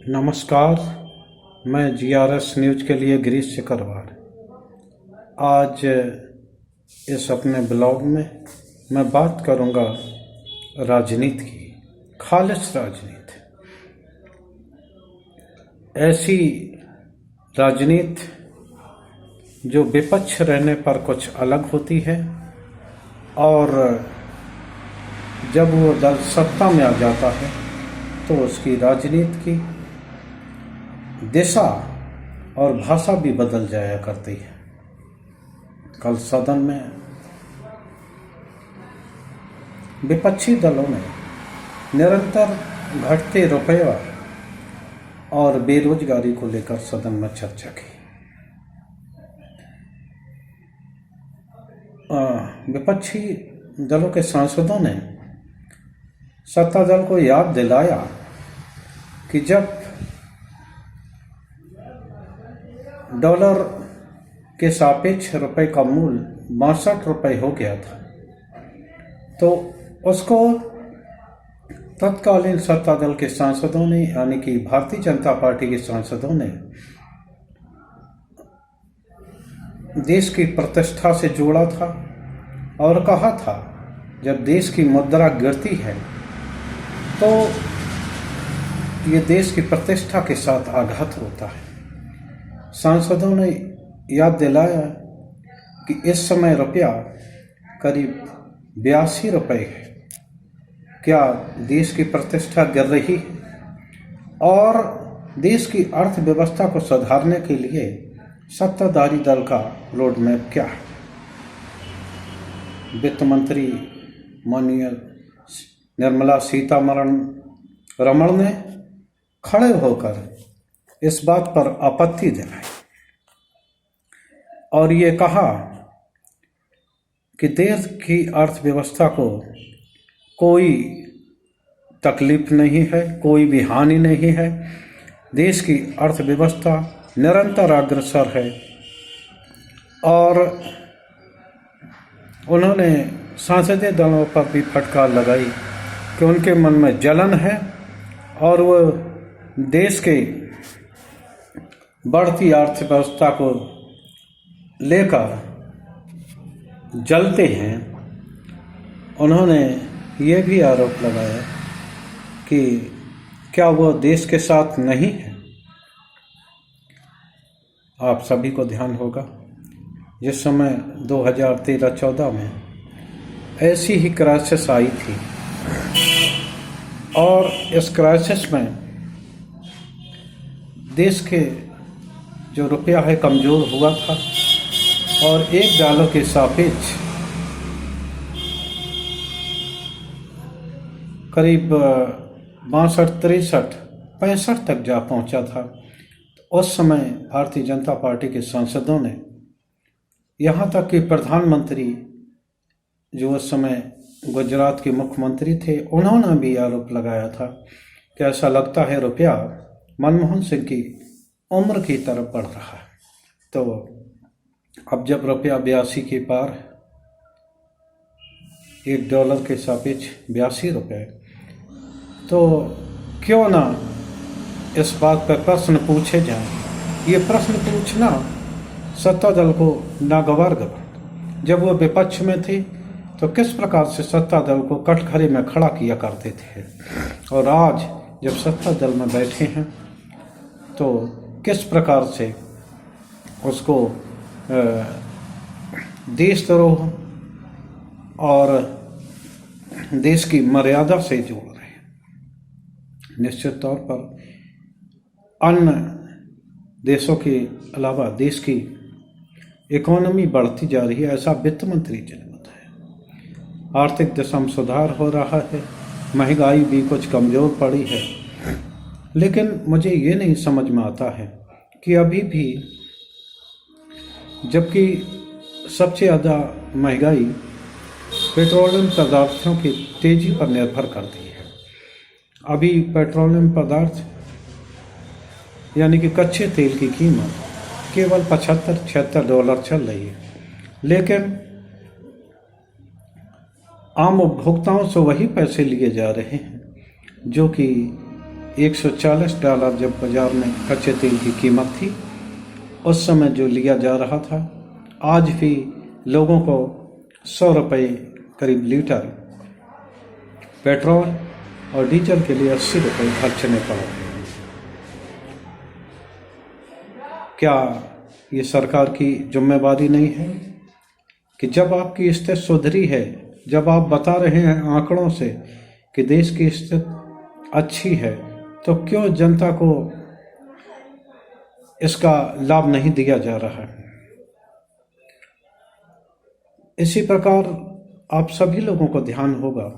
नमस्कार। मैं GRS news के लिए गिरीश सिकरवार। आज इस अपने ब्लॉग में मैं बात करूंगा राजनीति की, खालिस राजनीति। ऐसी राजनीति जो विपक्ष रहने पर कुछ अलग होती है और जब वो दल सत्ता में आ जाता है तो उसकी राजनीति की दिशा और भाषा भी बदल जाया करती है। कल सदन में विपक्षी दलों ने निरंतर घटते रुपये और बेरोजगारी को लेकर सदन में चर्चा की। विपक्षी दलों के सांसदों ने सत्ता दल को याद दिलाया कि जब डॉलर के सापेक्ष रुपए का मूल्य 62 रुपये हो गया था तो उसको तत्कालीन सत्ता दल के सांसदों ने, यानी कि भारतीय जनता पार्टी के सांसदों ने, देश की प्रतिष्ठा से जोड़ा था और कहा था जब देश की मुद्रा गिरती है तो ये देश की प्रतिष्ठा के साथ आघात होता है। सांसदों ने याद दिलाया कि इस समय रुपया करीब 82 रुपये है। क्या देश की प्रतिष्ठा गिर रही है और देश की अर्थव्यवस्था को सुधारने के लिए सत्ताधारी दल का रोड मैप क्या है? वित्त मंत्री माननीय निर्मला सीतारमण ने खड़े होकर इस बात पर आपत्ति दिलाई और ये कहा कि देश की अर्थव्यवस्था को कोई तकलीफ नहीं है, कोई भी हानि नहीं है। देश की अर्थव्यवस्था निरंतर अग्रसर है और उन्होंने सांसदीय दलों पर भी फटकार लगाई कि उनके मन में जलन है और वो देश के बढ़ती अर्थव्यवस्था को लेकर जलते हैं। उन्होंने ये भी आरोप लगाया कि क्या वो देश के साथ नहीं है। आप सभी को ध्यान होगा जिस समय 2013-14 में ऐसी ही क्राइसिस आई थी और इस क्राइसिस में देश के जो रुपया है कमज़ोर हुआ था और $1 के सापेक्ष करीब 62, 63, 65 तक जा पहुंचा था। उस समय भारतीय जनता पार्टी के सांसदों ने, यहाँ तक कि प्रधानमंत्री जो उस समय गुजरात के मुख्यमंत्री थे, उन्होंने भी आरोप लगाया था कि ऐसा लगता है रुपया मनमोहन सिंह की उम्र की तरफ बढ़ रहा है। तो अब जब रुपया 82 के पार, $1 के सापेक्ष 82 रुपये, तो क्यों ना इस बात पर प्रश्न पूछे जाएं। ये प्रश्न पूछना सत्ता दल को नागवार गवा। जब वो विपक्ष में थे तो किस प्रकार से सत्ता दल को कटघरे में खड़ा किया करते थे और आज जब सत्ता दल में बैठे हैं तो किस प्रकार से उसको देशद्रोह और देश की मर्यादा से जोड़ रहे हैं। निश्चित तौर पर अन्य देशों के अलावा देश की इकोनॉमी बढ़ती जा रही है, ऐसा वित्त मंत्री जी ने बताया। आर्थिक दिशा में सुधार हो रहा है, महंगाई भी कुछ कमज़ोर पड़ी है, लेकिन मुझे ये नहीं समझ में आता है कि अभी भी, जबकि सबसे ज़्यादा महंगाई पेट्रोलियम पदार्थों की तेज़ी पर निर्भर करती है। अभी पेट्रोलियम पदार्थ यानी कि कच्चे तेल की कीमत केवल $75-76 चल रही है, लेकिन आम उपभोक्ताओं से वही पैसे लिए जा रहे हैं जो कि $140 जब बाजार में कच्चे तेल की कीमत थी, उस समय जो लिया जा रहा था, आज भी लोगों को ₹100 करीब लीटर पेट्रोल और डीजल के लिए ₹80 खर्चने पड़ रहे हैं। क्या ये सरकार की जिम्मेवारी नहीं है कि जब आपकी स्थिति सुधरी है, जब आप बता रहे हैं आंकड़ों से कि देश की स्थिति अच्छी है, तो क्यों जनता को इसका लाभ नहीं दिया जा रहा है? इसी प्रकार आप सभी लोगों को ध्यान होगा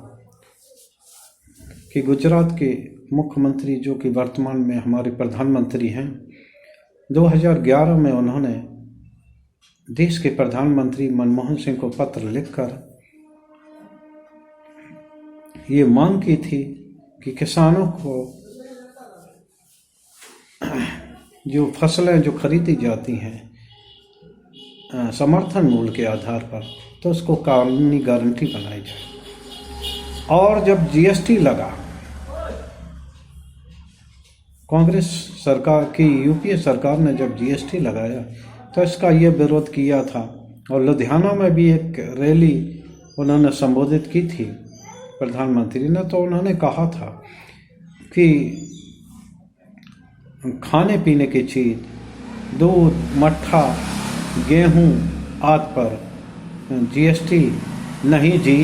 कि गुजरात के मुख्यमंत्री, जो कि वर्तमान में हमारे प्रधानमंत्री हैं, 2011 में उन्होंने देश के प्रधानमंत्री मनमोहन सिंह को पत्र लिखकर ये मांग की थी कि किसानों को जो फसलें जो खरीदी जाती हैं समर्थन मूल्य के आधार पर, तो उसको कानूनी गारंटी बनाई जाए। और जब जीएसटी लगा, कांग्रेस सरकार की यूपीए सरकार ने जब जीएसटी लगाया तो इसका ये विरोध किया था, और लुधियाना में भी एक रैली उन्होंने संबोधित की थी प्रधानमंत्री ने। तो उन्होंने कहा था कि खाने पीने की चीज़, दूध, मट्ठा, गेहूं आदि पर जीएसटी नहीं जी,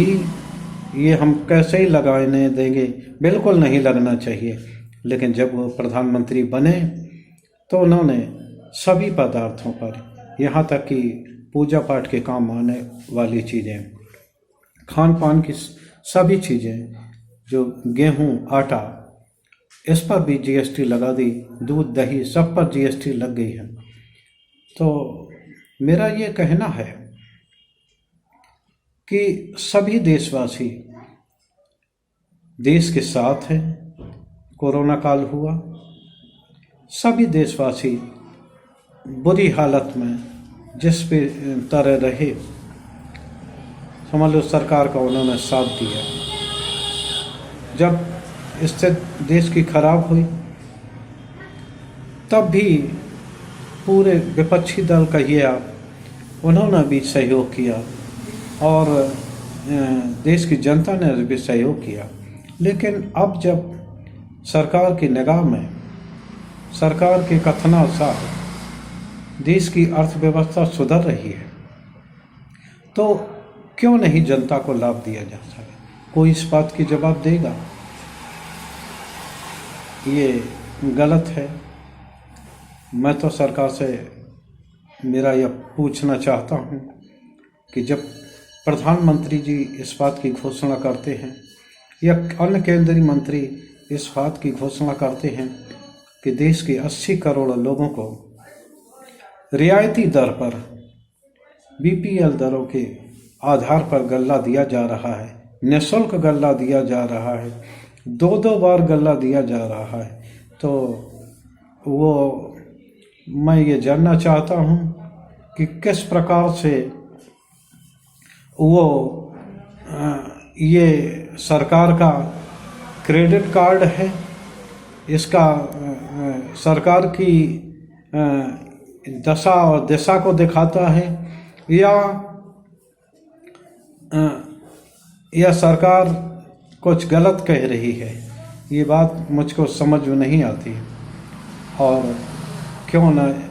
ये हम कैसे ही लगाने देंगे, बिल्कुल नहीं लगना चाहिए। लेकिन जब वो प्रधानमंत्री बने तो उन्होंने सभी पदार्थों पर, यहाँ तक कि पूजा पाठ के काम आने वाली चीज़ें, खान पान की सभी चीज़ें, जो गेहूं, आटा, इस पर भी जीएसटी लगा दी। दूध, दही, सब पर जीएसटी लग गई है। तो मेरा ये कहना है कि सभी देशवासी देश के साथ हैं। कोरोना काल हुआ, सभी देशवासी बुरी हालत में जिस भी तरह रहे, समझ लो सरकार का उन्होंने साथ दिया। जब स्थिति देश की खराब हुई, तब भी पूरे विपक्षी दल कहिए आप, उन्होंने भी सहयोग किया और देश की जनता ने भी सहयोग किया। लेकिन अब जब सरकार की निगाह में, सरकार के कथनानुसार देश की अर्थव्यवस्था सुधर रही है, तो क्यों नहीं जनता को लाभ दिया जा सके? कोई इस बात की जवाब देगा? ये गलत है। मैं तो सरकार से मेरा यह पूछना चाहता हूँ कि जब प्रधानमंत्री जी इस बात की घोषणा करते हैं या अन्य केंद्रीय मंत्री इस बात की घोषणा करते हैं कि देश के 80 करोड़ लोगों को रियायती दर पर बीपीएल दरों के आधार पर गल्ला दिया जा रहा है, निःशुल्क गल्ला दिया जा रहा है, 2-2 बार गल्ला दिया जा रहा है, तो वो मैं ये जानना चाहता हूँ कि किस प्रकार से वो ये सरकार का क्रेडिट कार्ड है, इसका सरकार की दशा और दिशा को दिखाता है, या सरकार कुछ गलत कह रही है। ये बात मुझको समझ में नहीं आती। और क्यों न